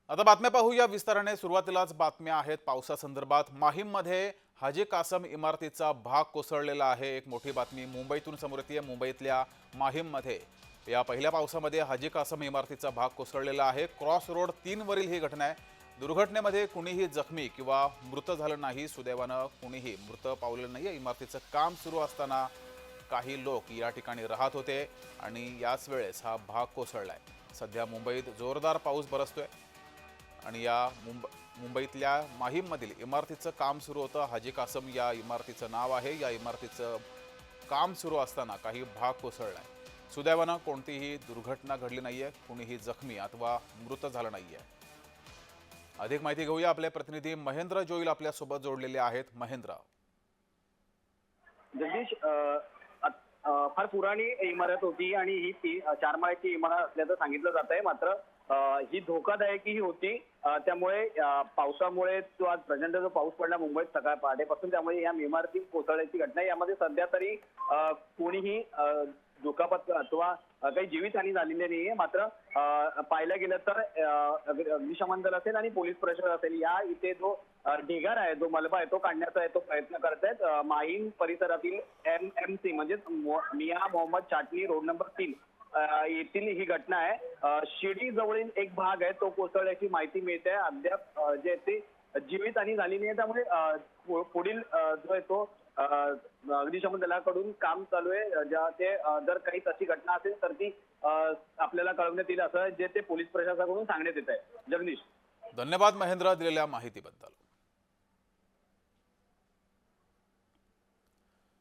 आता बातम्या पाहूया विस्ताराने। सुरुवातीलाच बातम्या आहेत पावसासंदर्भात। माहीममध्ये हाजी कासम इमारतीचा भाग कोसळलेला आहे। एक मोठी बातमी मुंबईतून समोर येते। मुंबईतल्या माहीममध्ये या पहिल्या पावसामध्ये हाजी कासम इमारतीचा भाग कोसळलेला आहे। क्रॉस रोड 3 वरील ही घटना आहे। दुर्घटनेमध्ये कुणीही जखमी किंवा मृत झालं नाही। सुदैवानं कुणीही मृत पावलेलं नाही। इमारतीचं काम सुरू असताना काही लोक या ठिकाणी राहत होते आणि याच वेळेस हा भाग कोसळलाय। सध्या मुंबईत जोरदार पाऊस बरसतोय आणि या मुंबईतल्या माहीममधील इमारतीचं काम सुरू होतं। हाजी कासम या इमारतीचं नाव आहे। या इमारतीचं काम सुरू असताना काही भाग कोसळलाय। सुदैवानं कोणतीही दुर्घटना घडली नाहीये। कुणीही जखमी अथवा मृत झालं नाहीये। अधिक माहिती घेऊया। आपले प्रतिनिधी महेंद्र जोईल आपल्या सोबत जोडलेले आहेत। महेंद्र, जगदीश, फार पुराणी इमारत होती आणि ही 4 माळ्याची इमारत असल्याचं सांगितलं जात आहे। मात्र ही धोकादायकही होती। त्यामुळे पावसामुळे जो आज प्रचंड जो पाऊस पडला मुंबईत सकाळ पहाटेपासून, त्यामुळे या इमारती कोसळण्याची घटना, यामध्ये सध्या तरी कोणीही दुखापत अथवा काही जीवितहानी झालेली नाहीये। मात्र पाहायला गेलं तर अग्निशमन दल असेल आणि पोलीस प्रशासन असेल, या इथे जो ढिगारा आहे, जो मलबा आहे, तो काढण्याचा तो प्रयत्न करतायत। माहीम परिसरातील MMC म्हणजे मिया मोहम्मद चाटणी रोड नंबर 3 येथील ही घटना आहे। शिडी जवळील एक भाग आहे तो कोसळल्याची माहिती मिळते। अद्याप जे ते जीवितहानी झाली नाही, त्यामुळे पुढील जो आहे तो अग्निशमन दलाकडून काम चालू आहे। ते जर काही तशी घटना असेल तर ती आपल्याला कळवण्यात येईल, असं जे ते पोलीस प्रशासनाकडून सांगण्यात येत आहे। जगदीश, धन्यवाद महेंद्र दिलेल्या माहितीबद्दल।